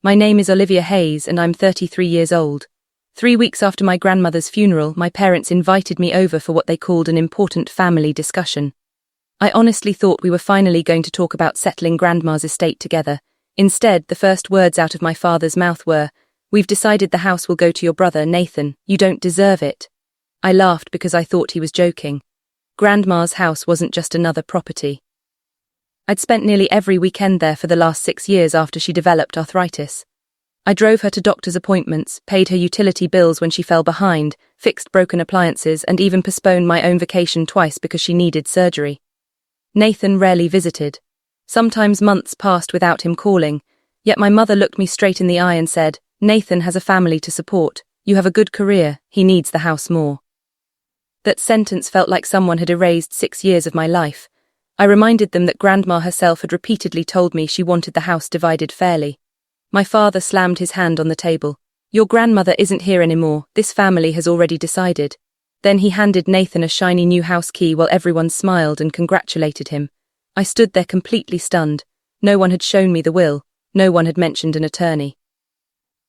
My name is Olivia Hayes and I'm 33 years old. 3 weeks after my grandmother's funeral, my parents invited me over for what they called an important family discussion. I honestly thought we were finally going to talk about settling Grandma's estate together. Instead, the first words out of my father's mouth were, "We've decided the house will go to your brother, Nathan. You don't deserve it." I laughed because I thought he was joking. Grandma's house wasn't just another property. I'd spent nearly every weekend there for the last 6 years after she developed arthritis. I drove her to doctor's appointments, paid her utility bills when she fell behind, fixed broken appliances, and even postponed my own vacation twice because she needed surgery. Nathan rarely visited. Sometimes months passed without him calling, yet my mother looked me straight in the eye and said, "Nathan has a family to support. You have a good career. He needs the house more." That sentence felt like someone had erased 6 years of my life. I reminded them that Grandma herself had repeatedly told me she wanted the house divided fairly. My father slammed his hand on the table. "Your grandmother isn't here anymore. This family has already decided." Then he handed Nathan a shiny new house key while everyone smiled and congratulated him. I stood there completely stunned. No one had shown me the will. No one had mentioned an attorney.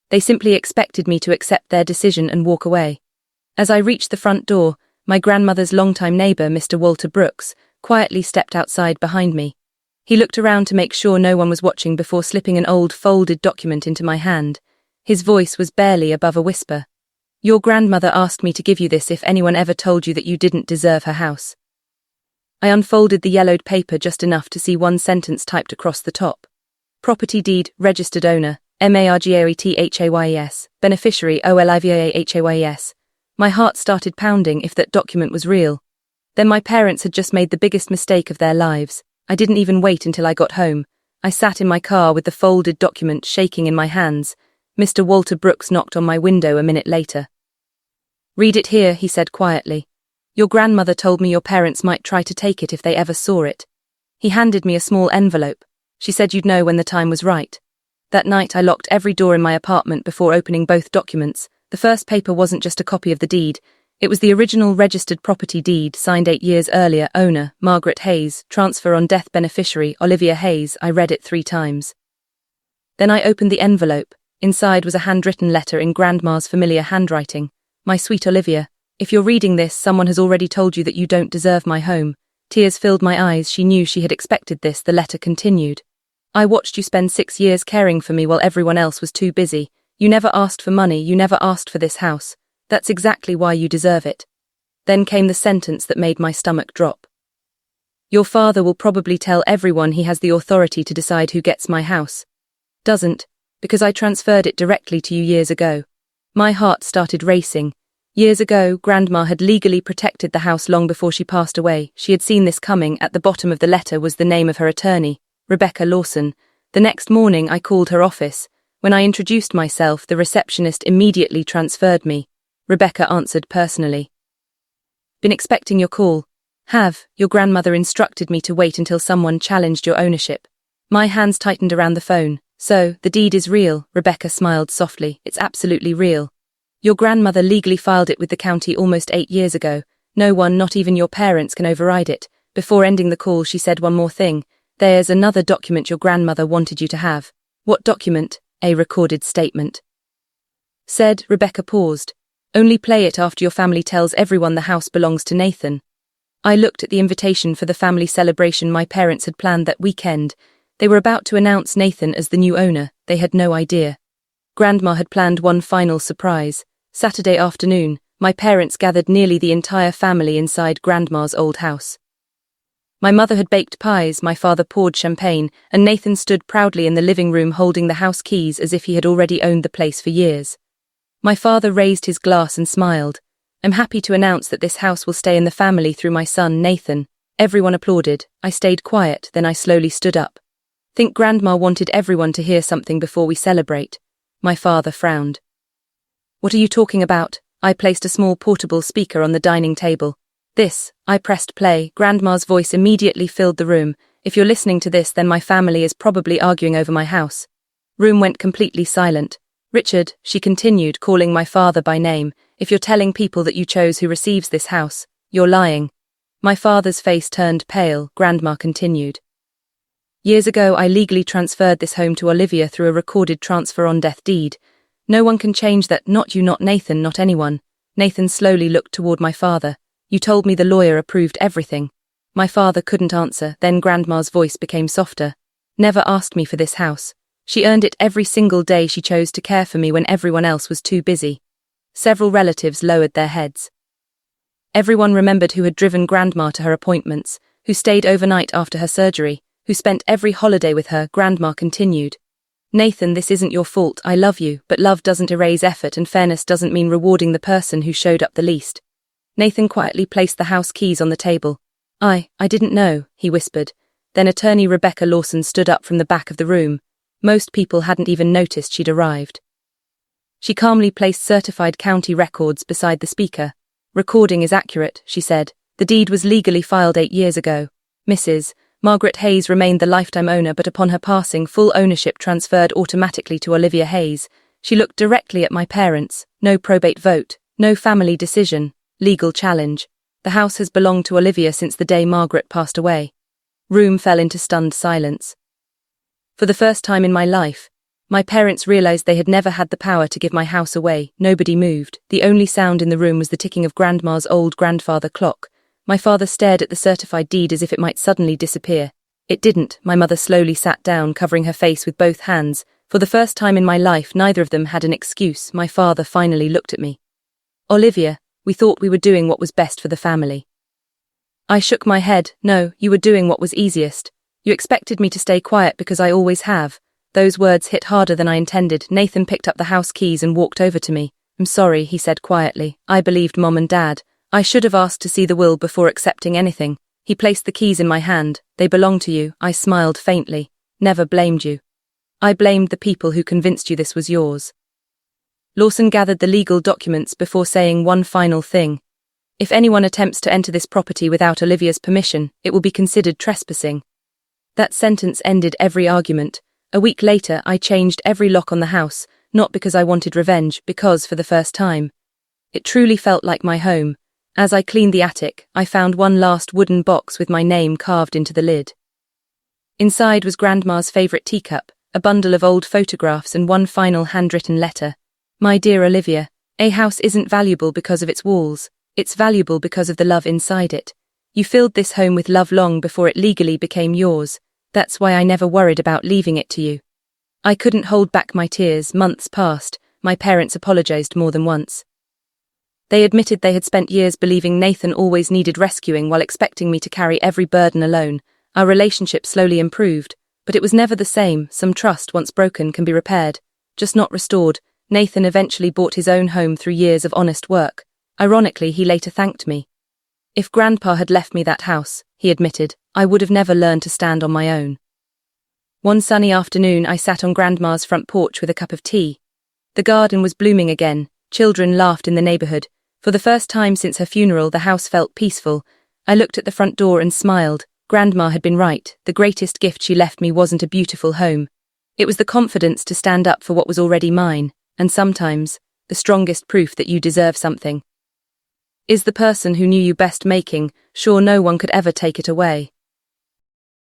They simply expected me to accept their decision and walk away. As I reached the front door, my grandmother's longtime neighbour, Mr. Walter Brooks, quietly stepped outside behind me. He looked around to make sure no one was watching before slipping an old folded document into my hand. His voice was barely above a whisper. "Your grandmother asked me to give you this if anyone ever told you that you didn't deserve her house." I unfolded the yellowed paper just enough to see one sentence typed across the top. Property deed, registered owner, Margarethays, beneficiary Oliviahays. My heart started pounding if that document was real. Then my parents had just made the biggest mistake of their lives. I didn't even wait until I got home. I sat in my car with the folded document shaking in my hands. Mr. Walter Brooks knocked on my window a minute later. "Read it here," he said quietly. "Your grandmother told me your parents might try to take it if they ever saw it." He handed me a small envelope. "She said you'd know when the time was right." That night I locked every door in my apartment before opening both documents. The first paper wasn't just a copy of the deed. It was the original registered property deed, signed 8 years earlier, owner, Margaret Hayes, transfer on death, beneficiary, Olivia Hayes. I read it 3 times. Then I opened the envelope. Inside was a handwritten letter in Grandma's familiar handwriting. "My sweet Olivia, if you're reading this, someone has already told you that you don't deserve my home." Tears filled my eyes. She knew she had expected this. The letter continued. "I watched you spend 6 years caring for me while everyone else was too busy. You never asked for money. You never asked for this house. That's exactly why you deserve it." Then came the sentence that made my stomach drop. "Your father will probably tell everyone he has the authority to decide who gets my house. Doesn't, because I transferred it directly to you years ago." My heart started racing. Years ago, Grandma had legally protected the house long before she passed away. She had seen this coming. At the bottom of the letter was the name of her attorney, Rebecca Lawson. The next morning, I called her office. When I introduced myself, the receptionist immediately transferred me. Rebecca answered personally. "Been expecting your call. Have. Your grandmother instructed me to wait until someone challenged your ownership." My hands tightened around the phone. "So, the deed is real," Rebecca smiled softly. "It's absolutely real. Your grandmother legally filed it with the county almost 8 years ago. No one, not even your parents, can override it." Before ending the call, she said one more thing. "There's another document your grandmother wanted you to have." "What document?" "A recorded statement." Said. Rebecca paused. "Only play it after your family tells everyone the house belongs to Nathan." I looked at the invitation for the family celebration my parents had planned that weekend. They were about to announce Nathan as the new owner. They had no idea. Grandma had planned one final surprise. Saturday afternoon, my parents gathered nearly the entire family inside Grandma's old house. My mother had baked pies, my father poured champagne, and Nathan stood proudly in the living room holding the house keys as if he had already owned the place for years. My father raised his glass and smiled. "I'm happy to announce that this house will stay in the family through my son, Nathan." Everyone applauded. I stayed quiet, then I slowly stood up. "Think Grandma wanted everyone to hear something before we celebrate." My father frowned. "What are you talking about?" I placed a small portable speaker on the dining table. "This." I pressed play. Grandma's voice immediately filled the room. "If you're listening to this, then my family is probably arguing over my house." Room went completely silent. "Richard," she continued, calling my father by name, "if you're telling people that you chose who receives this house, you're lying." My father's face turned pale. Grandma continued. Years ago, I legally transferred this home to Olivia through a recorded transfer on death deed. No one can change that, not you, not Nathan, not anyone. Nathan slowly looked toward my father. You told me the lawyer approved everything. My father couldn't answer, then Grandma's voice became softer. Never asked me for this house. She earned it every single day she chose to care for me when everyone else was too busy. Several relatives lowered their heads. Everyone remembered who had driven Grandma to her appointments, who stayed overnight after her surgery, who spent every holiday with her. Grandma continued. Nathan, this isn't your fault, I love you, but love doesn't erase effort and fairness doesn't mean rewarding the person who showed up the least. Nathan quietly placed the house keys on the table. I didn't know, he whispered. Then attorney Rebecca Lawson stood up from the back of the room. Most people hadn't even noticed she'd arrived. She calmly placed certified county records beside the speaker. Recording is accurate, she said. The deed was legally filed 8 years ago. Mrs. Margaret Hayes remained the lifetime owner, but upon her passing, full ownership transferred automatically to Olivia Hayes. She looked directly at my parents. No probate vote, no family decision, legal challenge. The house has belonged to Olivia since the day Margaret passed away. Room fell into stunned silence. For the first time in my life, my parents realized they had never had the power to give my house away. Nobody moved. The only sound in the room was the ticking of Grandma's old grandfather clock. My father stared at the certified deed as if it might suddenly disappear. It didn't. My mother slowly sat down, covering her face with both hands. For the first time in my life, neither of them had an excuse. My father finally looked at me. Olivia, we thought we were doing what was best for the family. I shook my head. No, you were doing what was easiest. You expected me to stay quiet because I always have. Those words hit harder than I intended. Nathan picked up the house keys and walked over to me. I'm sorry, he said quietly. I believed Mom and Dad. I should have asked to see the will before accepting anything. He placed the keys in my hand. They belong to you. I smiled faintly. Never blamed you. I blamed the people who convinced you this was yours. Lawson gathered the legal documents before saying one final thing. If anyone attempts to enter this property without Olivia's permission, it will be considered trespassing. That sentence ended every argument. A week later, I changed every lock on the house, not because I wanted revenge, because for the first time, it truly felt like my home. As I cleaned the attic, I found one last wooden box with my name carved into the lid. Inside was Grandma's favorite teacup, a bundle of old photographs and one final handwritten letter. My dear Olivia, a house isn't valuable because of its walls, it's valuable because of the love inside it. You filled this home with love long before it legally became yours. That's why I never worried about leaving it to you. I couldn't hold back my tears. Months passed. My parents apologized more than once. They admitted they had spent years believing Nathan always needed rescuing while expecting me to carry every burden alone. Our relationship slowly improved, but it was never the same. Some trust, once broken, can be repaired, just not restored. Nathan eventually bought his own home through years of honest work. Ironically, he later thanked me. If Grandpa had left me that house, he admitted, I would have never learned to stand on my own. One sunny afternoon, I sat on Grandma's front porch with a cup of tea. The garden was blooming again. Children laughed in the neighborhood. For the first time since her funeral, the house felt peaceful. I looked at the front door and smiled. Grandma had been right. The greatest gift she left me wasn't a beautiful home. It was the confidence to stand up for what was already mine, and sometimes, the strongest proof that you deserve something is the person who knew you best making sure no one could ever take it away.